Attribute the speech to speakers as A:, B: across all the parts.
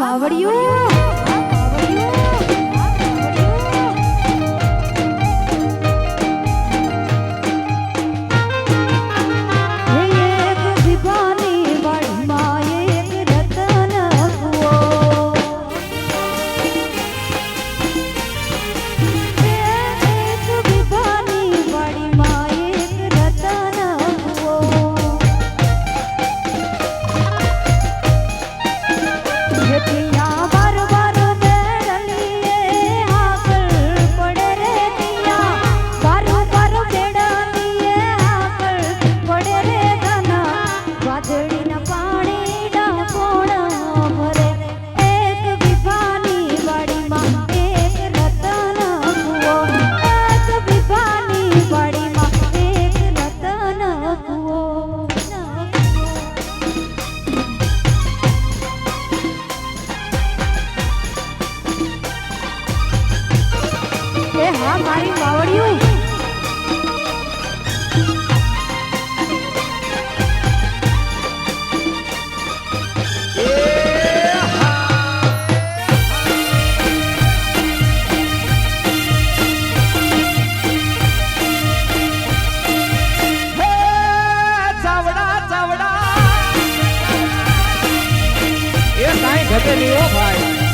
A: માવડિયું મારી માવડિયું
B: ઘટે નહીં હો ભાઈ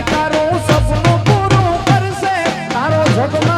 A: તારું સપનું પૂરું કરશે તારો જગમાં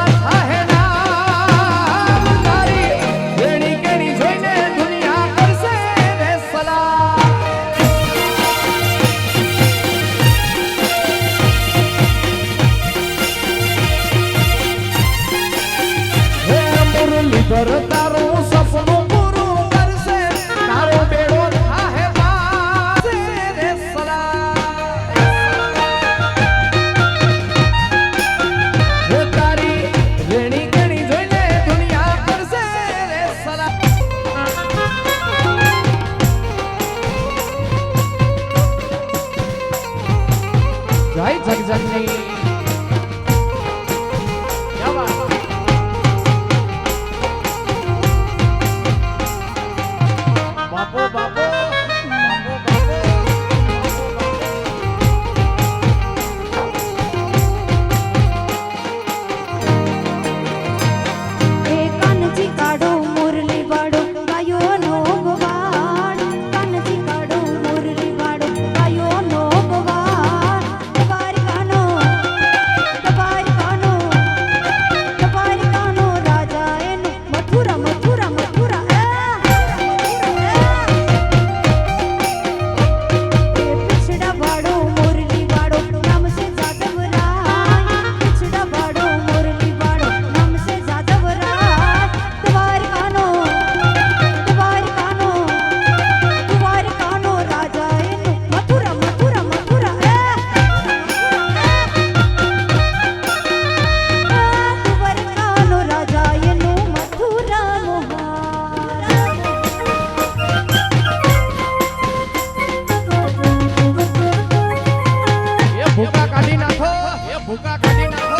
B: ભૂકા કાઢી નાખો.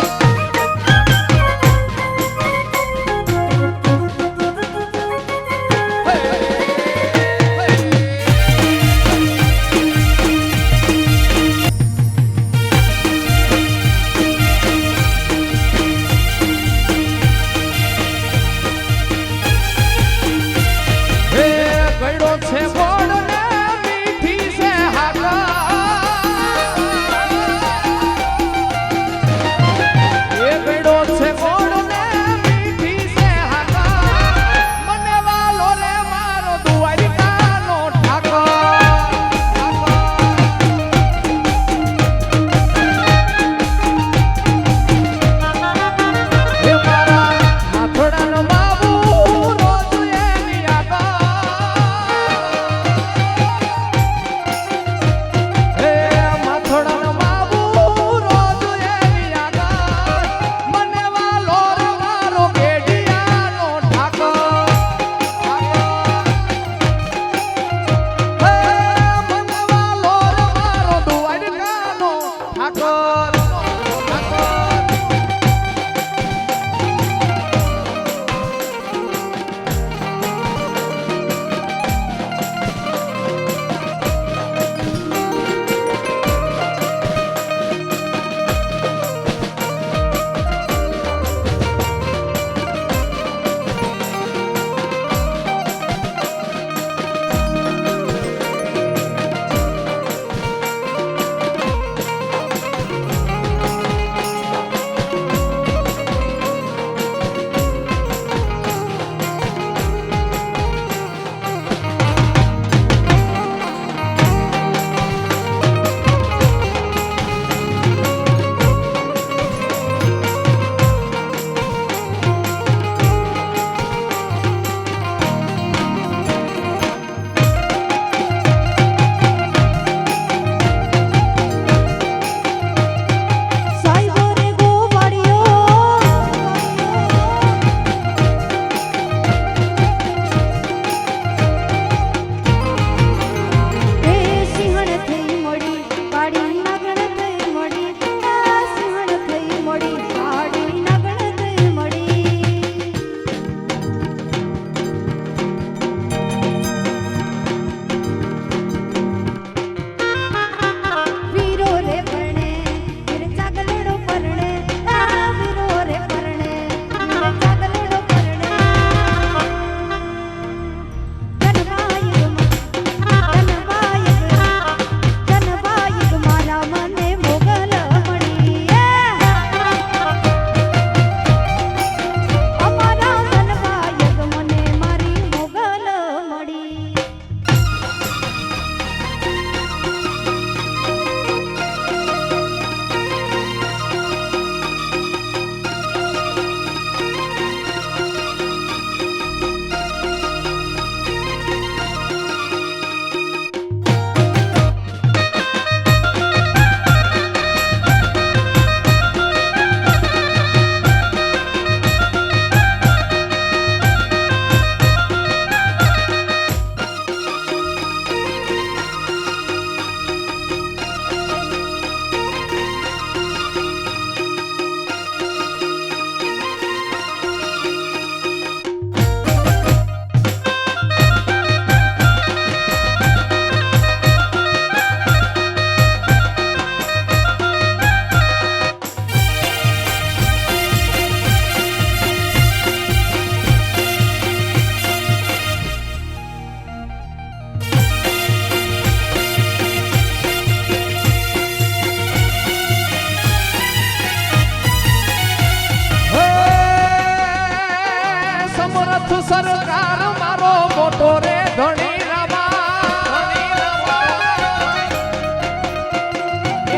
A: સરકાર મારો મોટો રે ધણી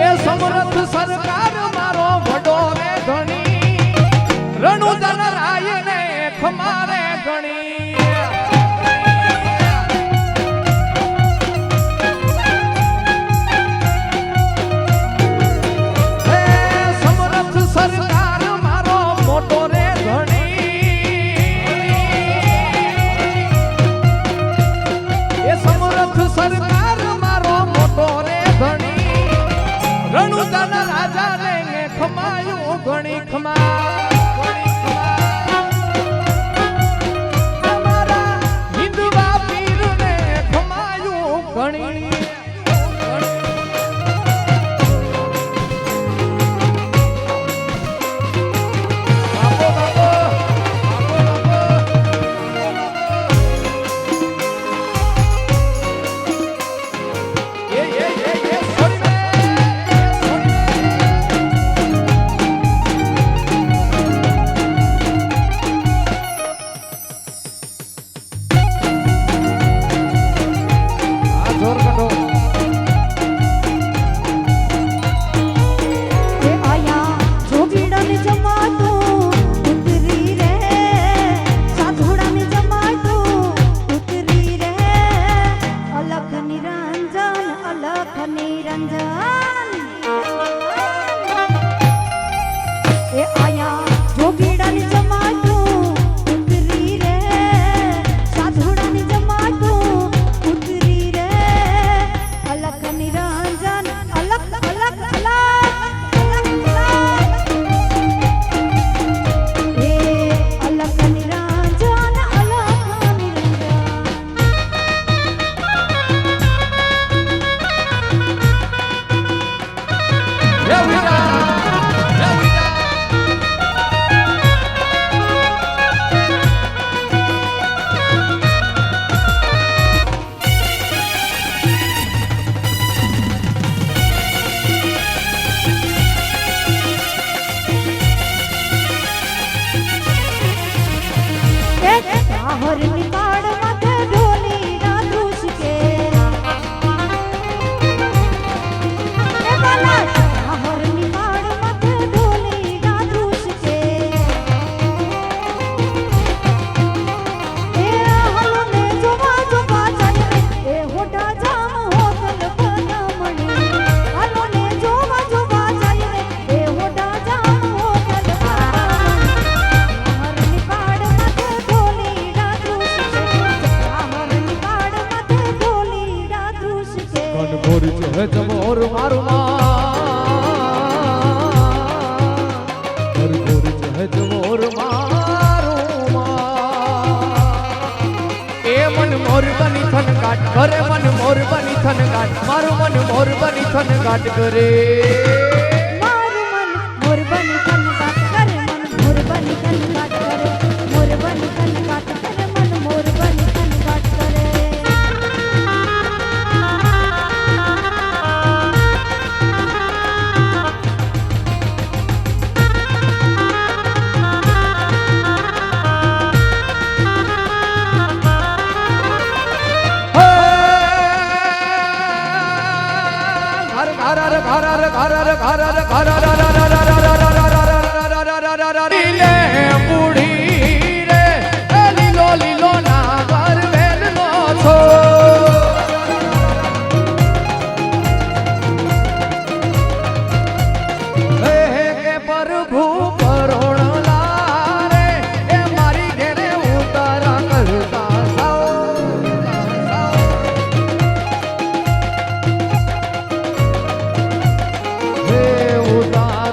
A: એ સમરથ સરકાર મારો વડો રે ધણી રણુદન રાય ને ખમારે ગણી સમરથ સરકાર મારો મોટો રે ધણી ખમાયું ઘણી ઘણી તમારા હિન્દુવા પીરને ખમાયું ઘણી બાપો બાપો
C: એ આયા જોગીડાને જમાતું ઉતરી રે સાધુડાને જમાતું ઉતરી રે અલખ નિરંજન એ આયા જોગીડાને જમાતું ઉતરી રે સાધુડાને જમાતું ઉતરી રે અલખ નિરંજન અલખ અલખ એ અલખ નિરંજન હરની પાડ માથે ઢોલી ના ધ્રુસ કે એ બાલા હરની પાડ માથે ઢોલી ના ધ્રુસ કે એ હલો ને જોવા જોવા જાય એ હોટા જામ હોતલ પનામણી હલો ને જોવા જોવા જાય એ હોટા જામ હોતલ પનામણી હરની પાડ માથે ઢોલી ના ધ્રુસ કે હરની પાડ માથે ઢોલી ના ધ્રુસ કે
A: ગણગોરી છે જમોર મારું ગણગોરી છે જમોર મારું એ મન મોર બની થન કાટ કરે મન મોર બની થન કાટ મારું મન મોર બની થન કાટ કરે
C: મારું મન મોર બની કન કાટ કરે મન મોર બની કન કાટ કરે મોર બની કન કાટ કરે મન મોર બની કન કાટ કરે
A: બુઢી રે લીલો લીલો નાગર વેલનો છો કે પ્રભુ કરોણલા રે એ મારી ઘેરે ઉતારા કરતા સાઓ હે ઉતાર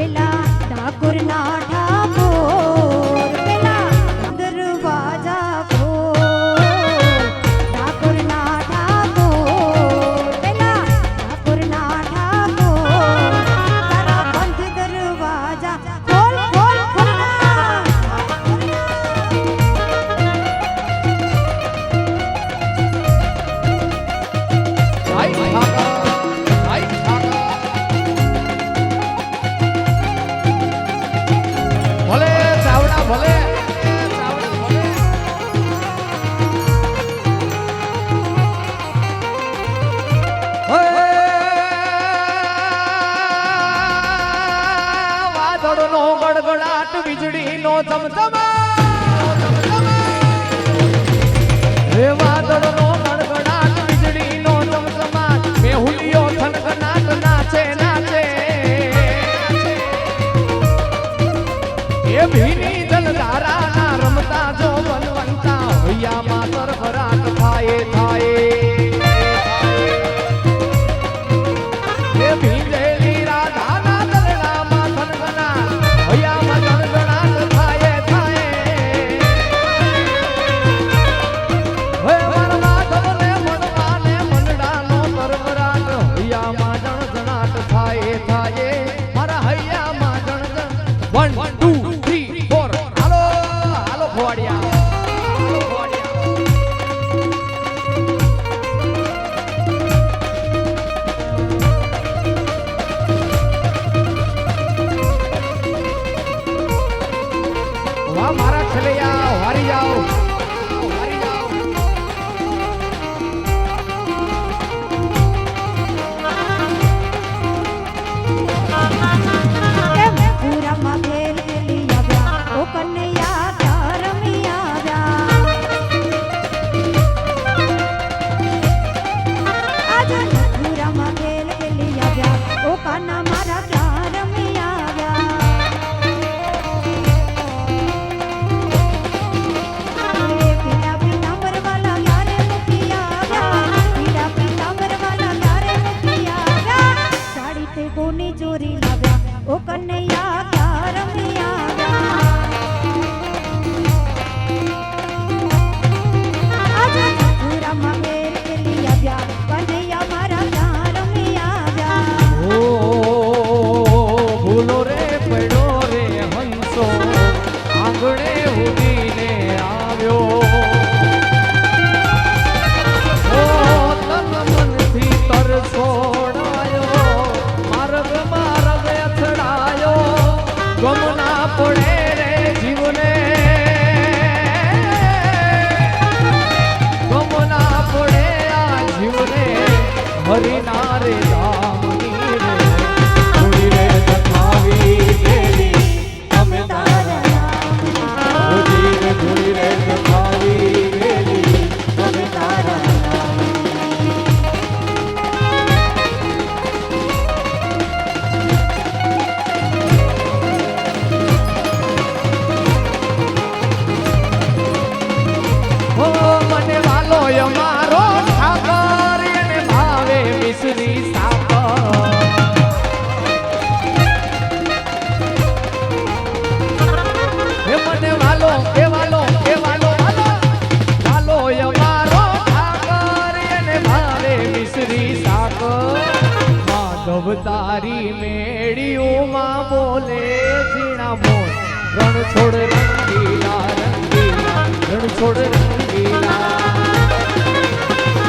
C: પેલા ઠાકોરના ઠાકોર પેલા દરવાજા ખોલ ઠાકોરના ઠાકોર પેલા ઠાકોરના ઠાકોર તારા બંધ દરવાજા ખોલ ખોલ ખોલના
A: ભાઈ ઠાકર, ભાઈ ઠાકર. ભલે ચાવડા ભલે, ચાવડા ભલે. વાદળનો ગડગડાટ, વીજળીનો ધમધમાટ, હે વાદળનો ગડગડાટ, વીજળીનો ધમધમાટ, મેહુલિયો થનગનાટ નાચે નાચે. એ ભીની જલધારાના રમતા જો બનવંતા હૈયામાં તરફરાટ થાય થાય. એ ભીંજેલી રાધાના દલડામાં થનગનાટ હૈયામાં ગણગણાટ થાય થાય. હે માધવને મણવાને મંડળાનો તરફરાટ હૈયામાં જણજણાટ થાય થાય. મારા હૈયામાં જણજણ 1 2 3 4 હાલો હાલો ફોડિયા, હાલો ફોડિયા. વાહ મારા ખેલૈયા વારી જાઓ, વારી જાઓ.
C: એમ પૂરામાં ખેલ ખેલી આવ્યા ઓ કનૈયા ક્યાં રમી આવ્યા આજે પૂરામાં ખેલ ખેલી આવ્યા ઓ કાના મારા ક્યાં રમી આવ્યા પીલા પીતાંબર વાલા ક્યારે મૂકી આવ્યા પીલા પીતાંબર વાલા ક્યારે મૂકી આવ્યા સાડી તે કોની ચોરી લાવ્યા ઓ કનૈયા ક્યાં રમી આવ્યા આજે પૂરામાં ખેલ ખેલી આવ્યા કનૈયા મારા ક્યાં રમી આવ્યા
A: ઓ ભૂલો રે પડ્યો રે હંસો આંગણે ઉડીને આવ્યો. ઓ તન મનથી તરસોડાયો, માર્ગ માર્ગ અથડાયો, ગમ ના પડે રે જીવને, ગમ ના પડે આ જીવને. હરિના રે ધામની રે ધૂળી રે જખાવી ગેલી અમે તારા નામની. ધૂળી રે ધૂળી રે જખાવી ગેલી અમે તારા નામની. ઓ મને વાલો અમારો ઠાકર, એને ભાવે મિશ્રી સાકર. હે મને વાલો એ વાલો એ વાલો વાલો વાલો અમારો ઠાકર, એને ભાવે મિશ્રી સાકર. માધવ તારી મેળીઓમાં બોલે ઝીણા મોર, રણ છોડ રંગીલા રંગીલા, રણ છોડ રંગીલા.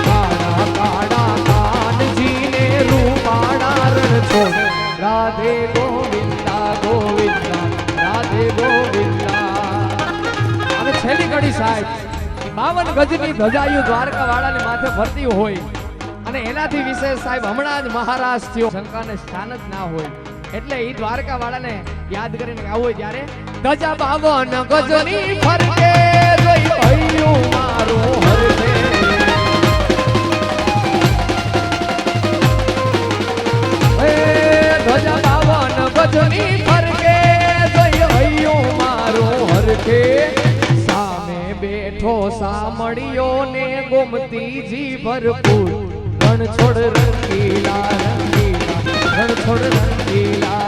A: કાળા કાળા કાનજીને રૂપાળા રણ છોડ. રાધે ગોવિંદા ગોવિંદા, રાધે ગોવિંદા. અને છેલ્લી કડી સાહેબ, 52 ગજની ધજાયું દ્વારકા વાળાને માથે ફરતી હોય અને એનાથી વિશેષ સાહેબ હમણાં જ મહારાજ થયો, શંકાને સ્થાન જ ના હોય. એટલે એ દ્વારકા વાળાને યાદ કરીને ગાવું હોય ત્યારે ધજા 52 ગજની ફરકે જોઈ ભૈયું મારું હરકે. હે ધજા 52 ગજની ફરકે જોઈ ભૈયું મારું હરકે. સામે બેઠો સામળિયો ને ગોમતીજી ભરપૂર, રણ છોડ રંગીલા રંગીલા, રણ છોડ રંગીલા.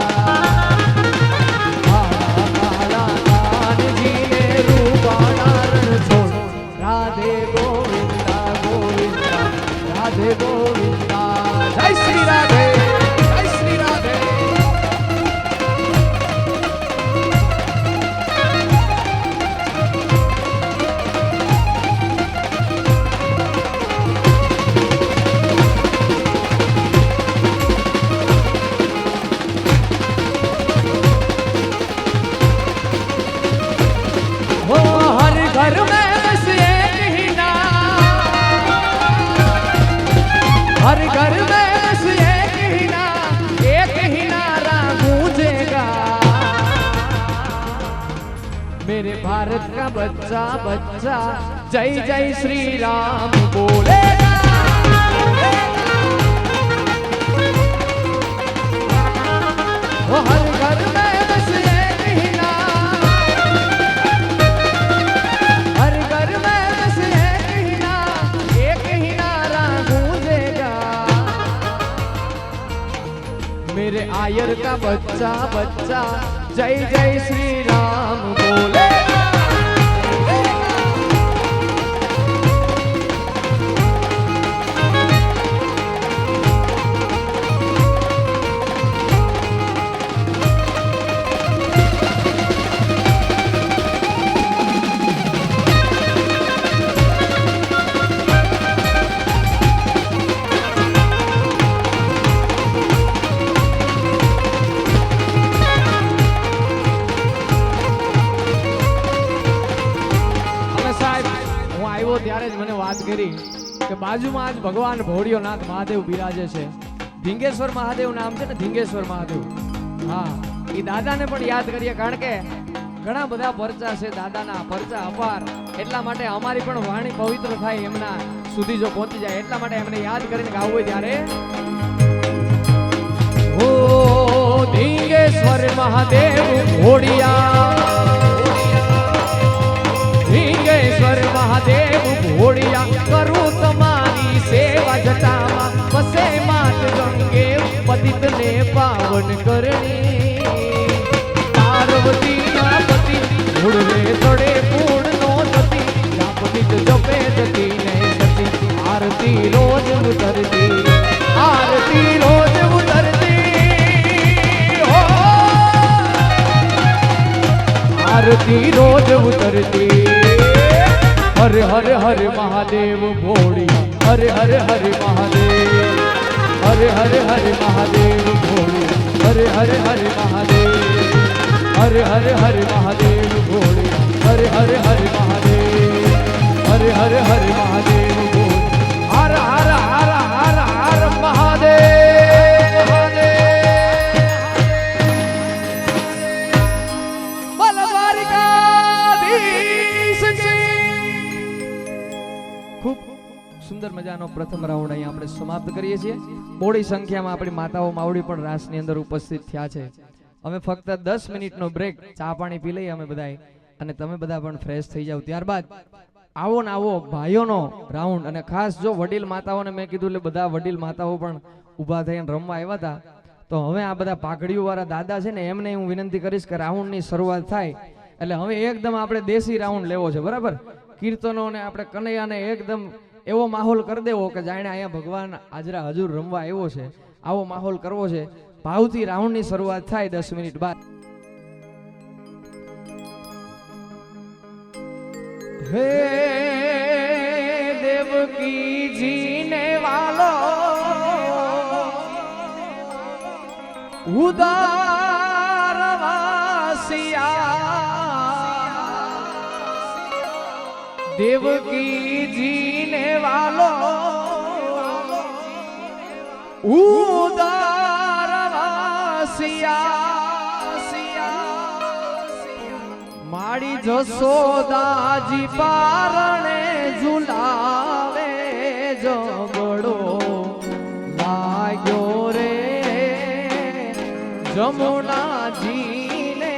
A: मेरे भारत का बच्चा बच्चा जय जय श्री राम बोलेगा। वो हर घर में बस एक ही नाम, हर घर में बस एक ही नारा गूंजेगा। मेरे आयर का बच्चा बच्चा जय जय श्री राम बोलेगा। ત્યારે જ મને વાત કરી કે બાજુમાં આજ ભગવાન ભોળિયોનાથ મહાદેવ બિરાજે છે. ધીંગેશ્વર મહાદેવ નામ છે ને, ધીંગેશ્વર મહાદેવ. હા, એ દાદાને પણ યાદ કરીએ, કારણ કે ઘણા બધા પરચા છે દાદાના, પરચા અપાર. એટલા માટે અમારી પણ વાણી પવિત્ર થાય એમના સુધી જો પહોંચી જાય, એટલા માટે એમને યાદ કરીને ગાવું હોય ત્યારે ઓ ધીંગેશ્વર મહાદેવ ભોળિયા, ધીંગેશ્વર મહાદેવ ભોળિયા, કરું તમારી સેવા જટામાં બસે માત ગંગે પતિતને પાવન કરણી. પાર્વતીના પતિ મૂળવે તળે પૂર્ણનો જતી, જાપનિત જપે જતી ને સતી. આરતી રોજ ઉતરતી, આરતી રોજ ઉતરતી, હો આરતી રોજ ઉતરતી. हर हर हर महादेव भोड़िया, हर हर हर महादेव, हर हर हर महादेव भोड़िया, हर हर हर महादेव, हर हर हर महादेव भोड़िया, हर हर हर महादेव, हर हर हर महादेव भोड़िया, हर हर हर हर हर महादेव, महादेव बल द्वारिकाधीश की. ખૂબ સુંદર મજાનો પ્રથમ રાઉન્ડ અહીં આપણે સમાપ્ત કરીએ છીએ. બોડી સંખ્યામાં આપણી માતાઓ માવડી પણ રાસની અંદર ઉપસ્થિત થયા છે. અમે ફક્ત 10 મિનિટનો બ્રેક, ચા પાણી પી લઈએ અમે બધાય, અને તમે બધા પણ ફ્રેશ થઈ જાવ. ત્યારબાદ આવો ને આવો ભાઈઓનો રાઉન્ડ, અને ખાસ જો વડીલ માતાઓને મેં કીધું એટલે બધા વડીલ માતાઓ પણ ઊભા થઈને રમવા આવ્યા હતા. તો હવે આ બધા પાઘડીઓ વાળા દાદા છે ને, એમને હું વિનંતી કરીશ કે રાઉન્ડની શરૂઆત થાય એટલે હવે એકદમ આપણે દેશી રાઉન્ડ લેવો છે, બરાબર? કીર્તનો ને આપણે કનૈયાને એકદમ એવો માહોલ કરી દેવો કે જાણે અહીંયા ભગવાન હાજરા હજુર રમવા આવ્યો છે, આવો માહોલ કરવો છે. ભાવથી રાઉન્ડની શરૂઆત થાય 10 મિનિટ બાદ. હે દેવકી જીને વાલો ઉદાર વાસિયા, देवकी जी ने वालो उदार वासिया, माड़ी जसोदाजी पारणे झुलावे जगड़ो लाग्यो रे जमुना जी ने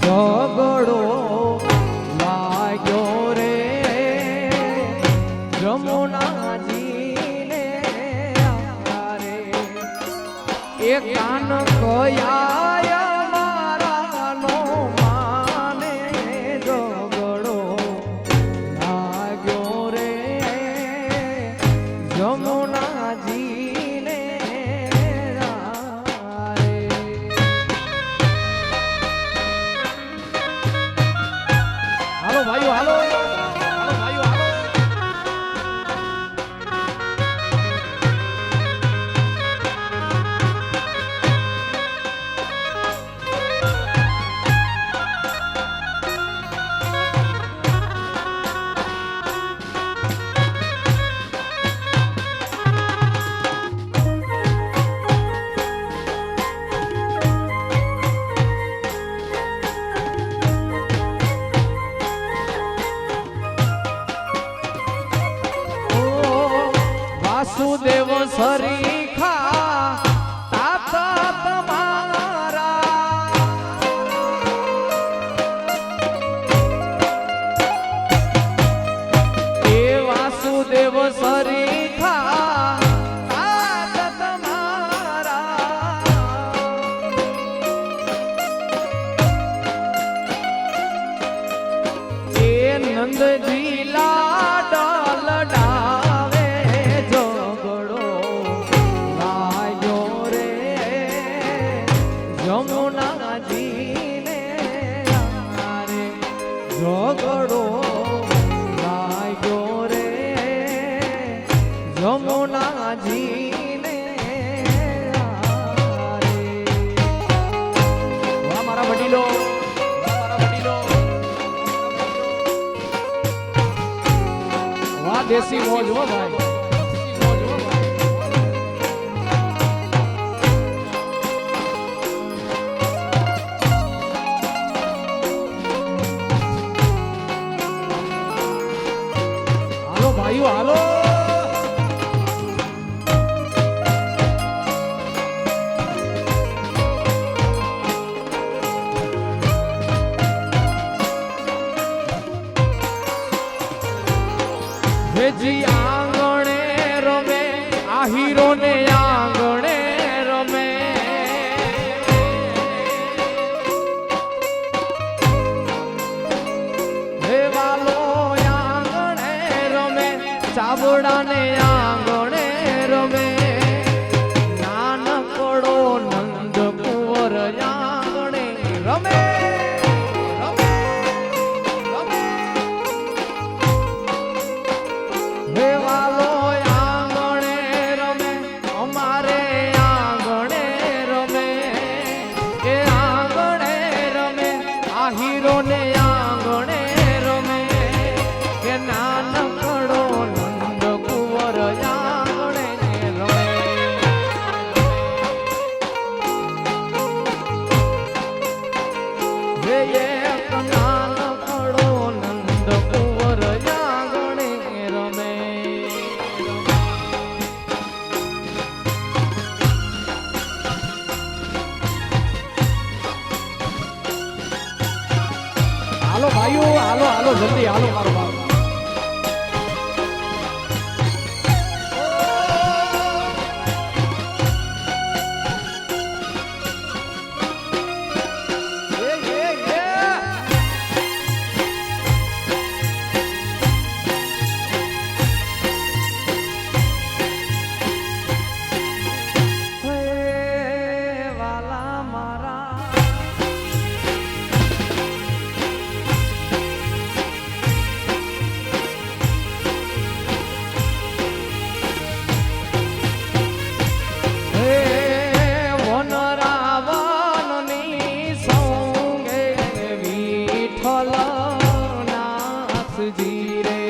A: जगड़ो कान कोया मारा नो माने जोगड़ो लाग्यो रे जमुना जी ने रे. हालो भाइयों हालो, જમુનાજીને યારે ઝઘડો લાગ્યો રે જમુનાજીને યારે. વાહ મારા વડીલો, વાહ દેશી મોજ હો ભાઈ. હાલો ભાઈઓ હાલો. વેજી આંગણે રમે આહીરો ને આંગણે રમે વાલો આંગણે રમે ચાબડા ને આંગણે રમે નાનકડો નંદ કુંવર આંગણે રમે વાલો આંગણે રમે અમારે આંગણે રમે એ આંગણે રમે આહીરો ને આંગણે રમે કે નાનકડો નંદ કુંવર આંગણે રમે. એક નાનકડો નંદ કુંવર આંગણે રમે. હાલો ભાઈઓ હાલો હાલો જલ્દી હાલો મારો બાપ. વાલા મારા નાથજી રે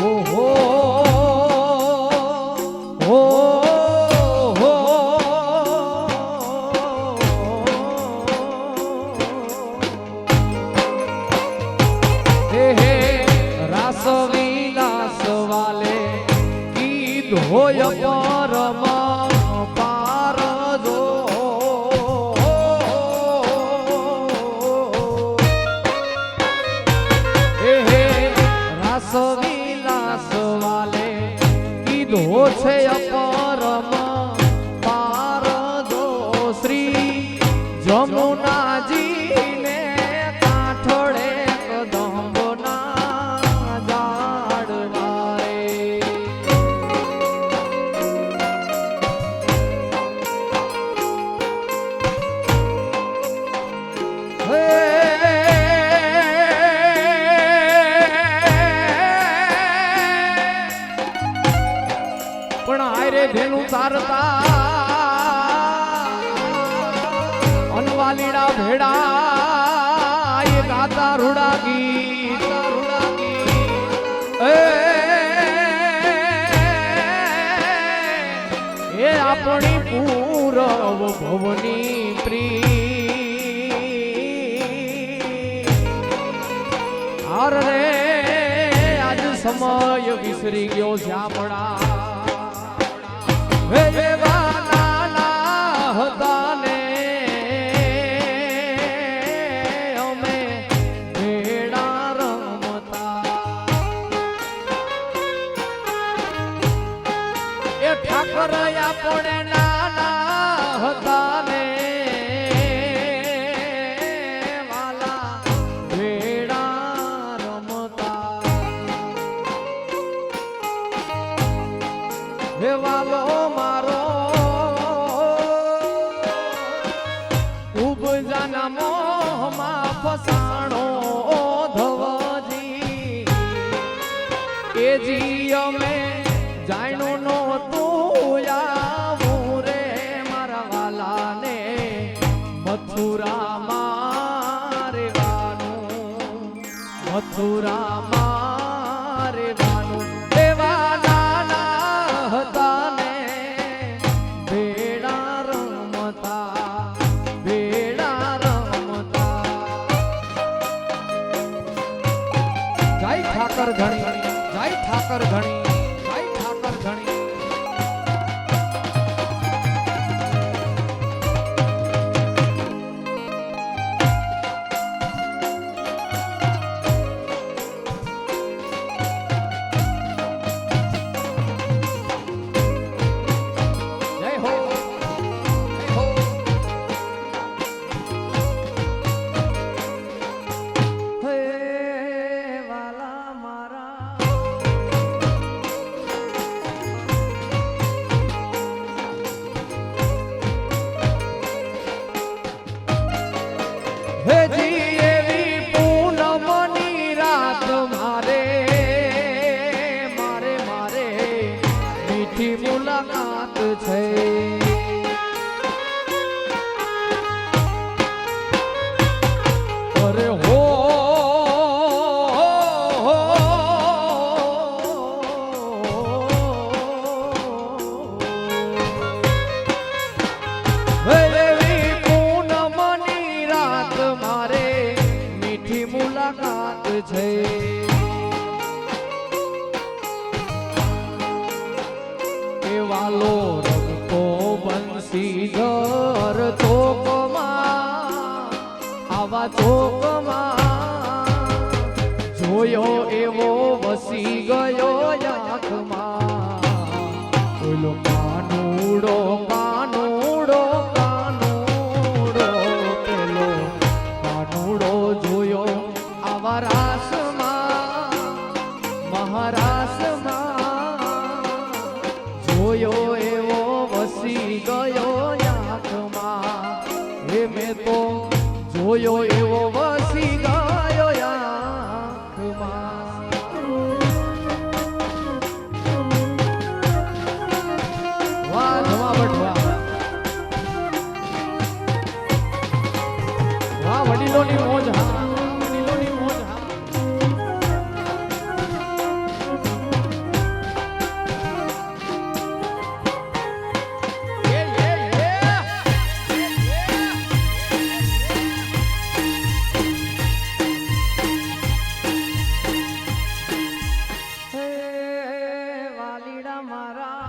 A: ઓહો રાસ વિલાસ વાલે કીધોય પરમ પારજો રાસ વિલાસ વાલે કીધો છે પરમ પારજો શ્રી જમુનાજીને કાંઠળે કદંબના ઝાડવા રે. પણ આયરે ભેલું તારતા અનવાલીડા ભેડા એ ગાતા રૂડા ગીત એ આપણી પૂરવ ભવની પ્રી હાર રે આજ સમય વિસરી ગયો શ્યામડા. એવા નાના હતા ને અમે ભેડા રમતા એ ઠાકર આપણે નાના હતા ને વાલા ભેડા રમતા. હે વાલો મારો ઉપજાના મોહમાં ફસાણો ધવજી એ જી અમે જાણ્યું નહોતું આવું રે મારા વાલાને મથુરામાં રેવાનું મથુરામાં રેવાનું એવા નાના હતા ને બેડા રમતા બેડા રમતા જય ઠાકર ઘણી જય ઠાકર ઘણી જય ઠાકર ઘણી જય હો જય હો હે વાલા મારા હે જી એવી પૂનમની રાત મારે મારે મારે મીઠી મુલાકાત છે અરે હો હે એવી પૂનમની રાત મારે મીઠી મુલાકાત છે એ વાલો રમતો બંસી ઘર ચોકમાં આવા ચોકમાં જોયો એવો વસી ગયો આંખમાં ઓલો કાનુડો કાનુડો કાનુડો પેલો કાનુડો જોયો આવા રાસમાં મહારાસમાં જોયો એવો વસી ગયો આંખમાં હે મેં તો જોયો એવો વસી ગયો આંખમાં વાહ જમાવટ વાહ વાહ વડીલોની મોજ હા વડીલોની મોજ હા વાલીડા મારા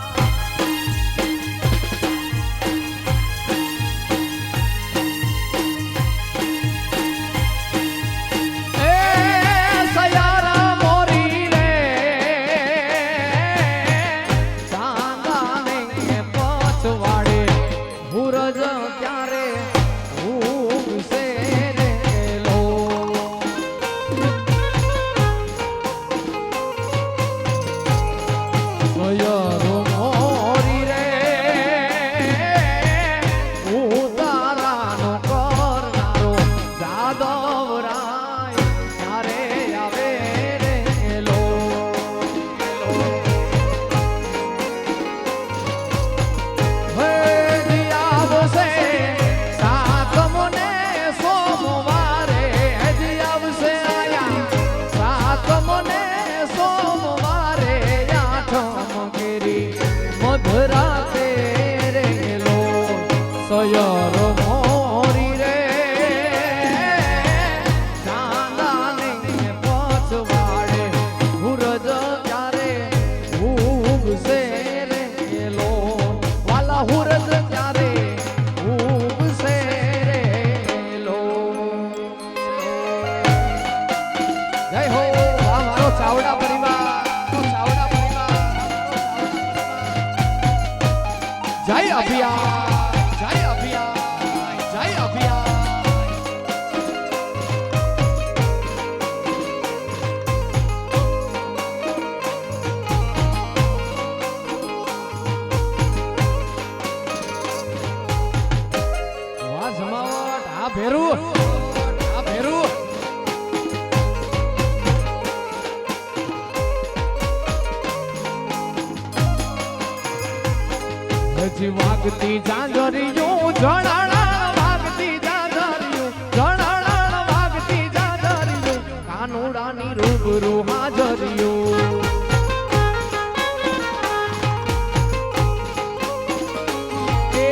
A: હજી વાગતી જાંજરિયું જણાણા વાગતી જાંજરિયું જણાણા વાગતી જાંજરિયું કાનુડાની રૂબરૂ હાજરિયું એ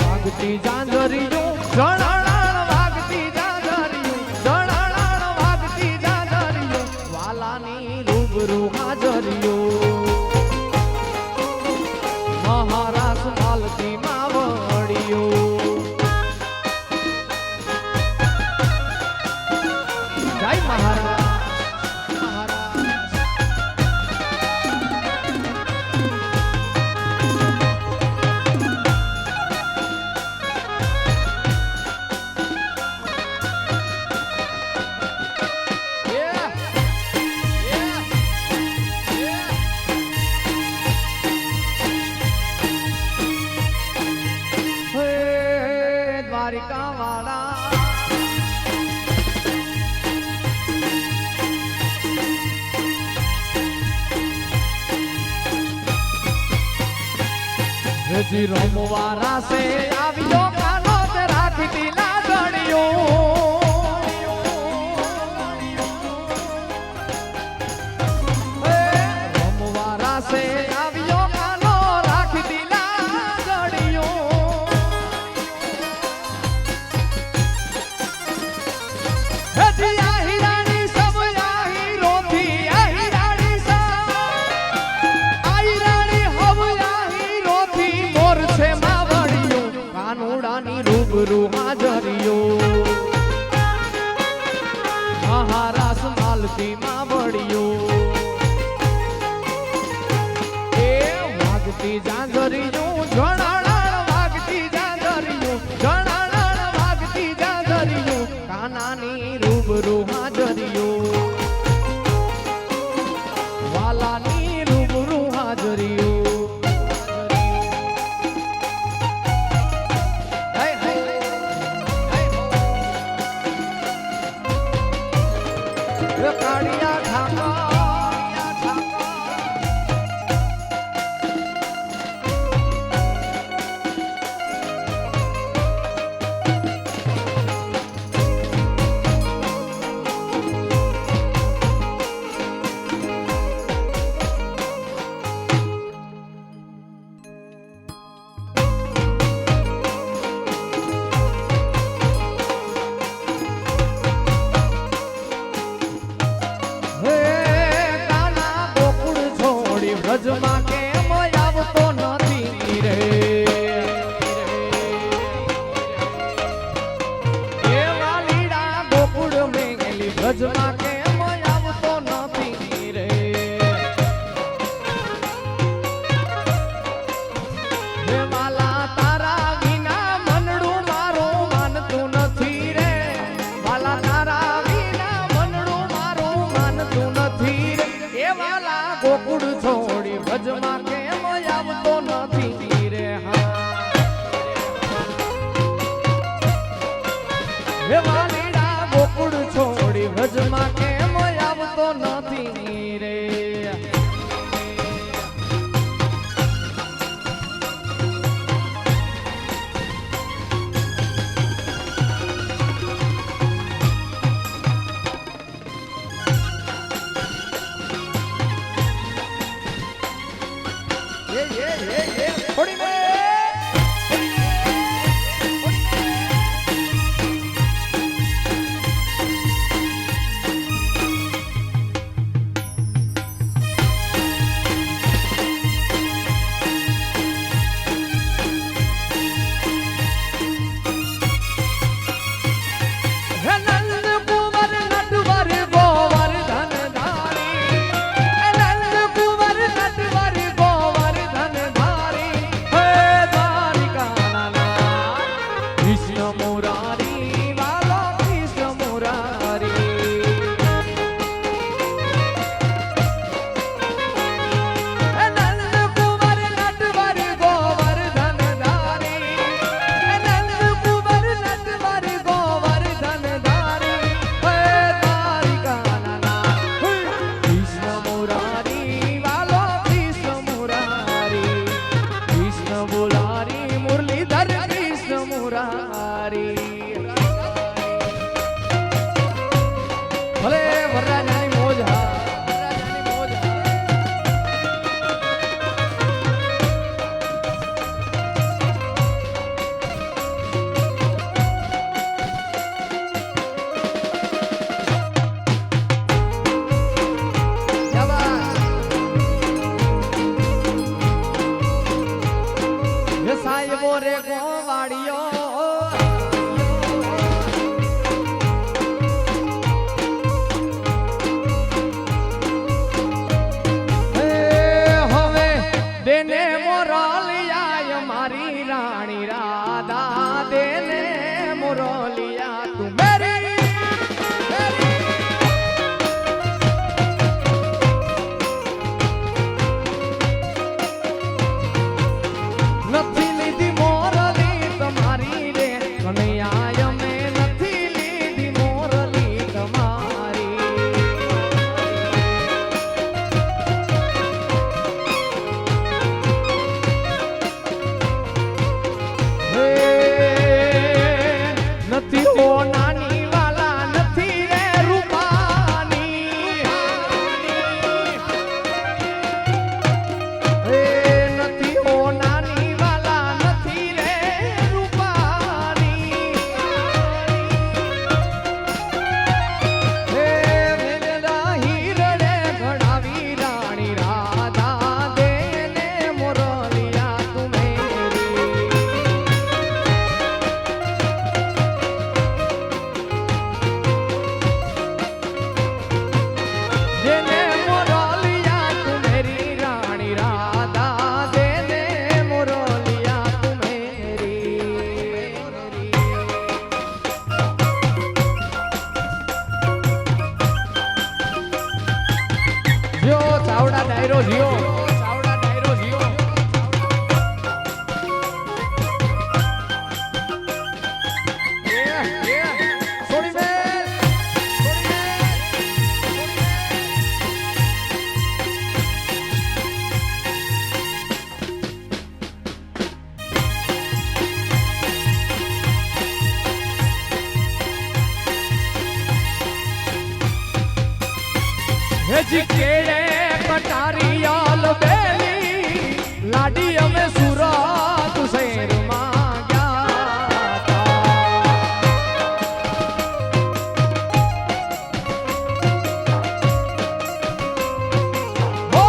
A: વાગતી જાંજરિયું જણાણા વાગતી જાંજરિયું જણાણા વાગતી જાંજરિયું વાલાની રૂબરૂ હાજરિયું મહારાજ માલતી માવડિયો જય મહારાજ મહારાજ દ્વારિકા વાળા હજી રમવા રાસે આવ્યો કાનો તે રાખતી લાગણીઓ રમવા રાસે આવ્યો કાનો રાખતી લાગણીઓ હજી આહિરાની સબ આહિરોથી આહિરાની સબ આહિરાની હવ આહિરોથી મોર છે માવડિયો કાનુડાની રૂબરૂ હાજરિયો મહારાસ માલતી માવડિયો એ વાગતી જાંજરિયું જણાણા વાગતી જાંજરિયું જણાણા વાગતી જાંજરિયું કાનાની રૂબરૂ હાજરિયો વાલાની રૂબરૂ હાજરિયો હે હે હે કાળિયા ઠાકા હે કાના ગોકુળ છોડી વ્રજમાં કેમ આવતો નથી રે એ વાલીડા ગોકુળ મેં ગયેલી વ્રજમાં કેમ આવતો નથી રે હે વાલા તારા વિના મનડું મારું માનતું નથી રે વાલા તારા વિના મનડું મારું માનતું નથી રે એ વાલા ગોકુળ છોડી ભજમાં કેમ આવતો નથી રે હા હે વાલીડા ગોકુળ છોડી ભજમાં કેમ આવતો નથી રે પાડ્યો હવે દેને મોરલિયા મારી રાણી રાધા દેને મોરલિયા તું મેરી નથી લીધી મોરલી તમારી રે કનૈયા અમે નથી લીધી મોરલી તમારી હે નથી હો નાની વાલા નથી રે રૂપાની હે નથી હો નાની વાલા નથી રે રૂપાની હે વેલા હીરડે ઘડાવી રાણી રાધા દેને મોરલિયા તું મેરી देने मोरलिया तू मेरी रानी राधा देने मोरलिया तू मेरी जो चावड़ा डायरो जियो चावड़ा डायरो जियो ये सोनी में जी केड़े पटारी आल बेली लाडी हमें सूरत शहर में गया था ओ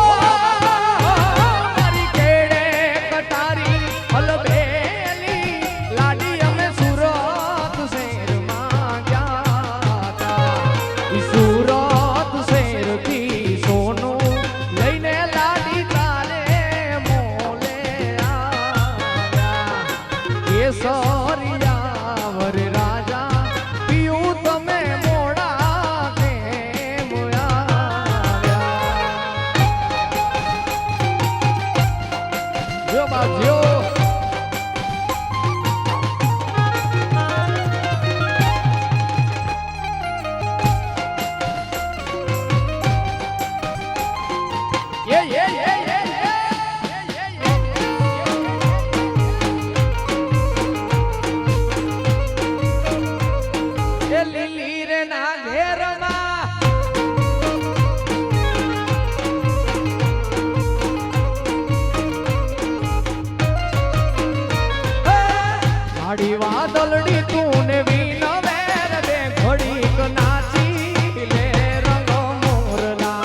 A: मारी केड़े पटारी आल बेली लाडी हमें सूरत शहर में गया था ई सूरत शहर की सोनू लईने लाडी तारे मोले આવ્યા કેસરિયા વર રાજા પીયું તમે મોડા કેમ આવ્યા જો બાજ્યો એ લીલી રે ના ઘેરમાં ગાડી વાદળડી તું ને વીન વેર બે ઘડીક નાચી લે રંગ મોરલા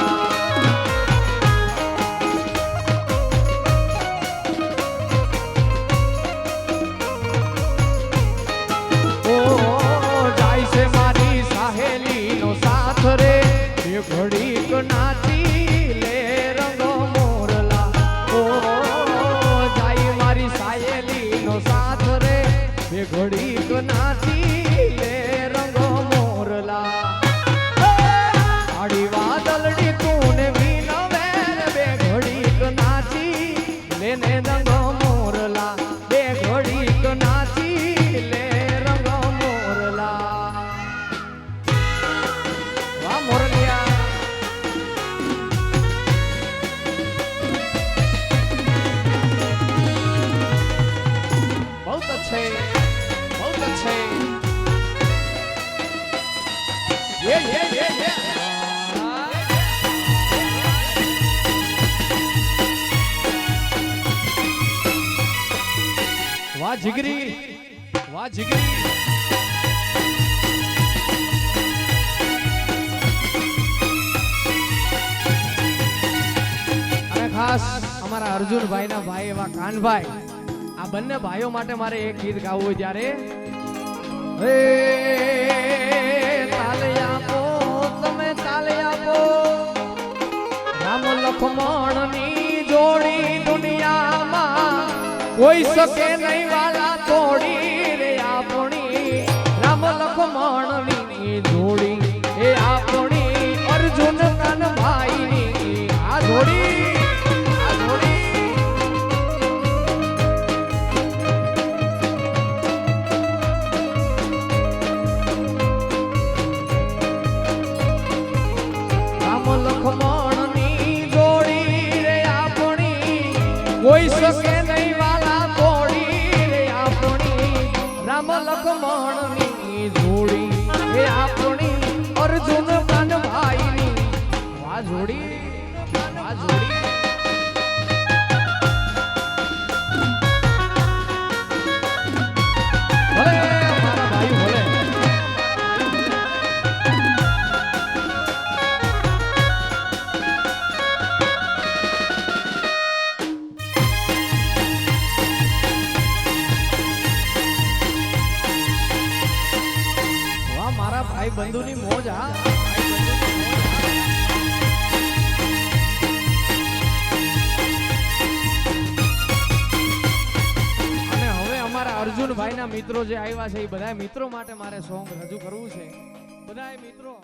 A: ઓ જાય છે મારી સાહેલી નો સાથ રે એ ઘડીક નાચી લે રંગ મોરલા ઓ જાય મારી સાહેલી નો સાથ રે એ ઘડીક નાચી લે રંગ મોરલા આડી વાદળડી તું ને વીન વેર બે ઘડીક નાચી લેને રંગ મોરલા બે ઘડીક નાચી લે રંગ મોરલા વાહ મોરલિયા बहुत अच्छे बहुत अच्छे ये वाह जिगरी वाह जिगरी અને ખાસ અમારા અર્જુનભાઈ ના ભાઈ એવા કાનભાઈ આ બંને ભાઈઓ માટે મારે એક ગીત ગાવું હોય ત્યારે હે તાલે આપો તમે તાલે આપો રામ લખમણ ની જોડી દુનિયામાં કોઈ શકે નહીં વાલા તોડી રે આપણી રામ લખમણ ની જોડી એ આપણી અર્જુન કાનભાઈ ની આ જોડી કોઈ શકે નહીં વાલા તોડી રે આપણી રામ લખમણ ની જોડી એ આપણી અર્જુન કાનભાઈ ની આ જોડી આ જોડી ભલે મારા ભાઈ ભલે મારા ભાઈ બંધુની મોજ હા અને હવે અમારા અર્જુનભાઈ ના મિત્રો જે આવ્યા છે એ બધા મિત્રો માટે મારે સોંગ રજૂ કરવું છે બધા મિત્રો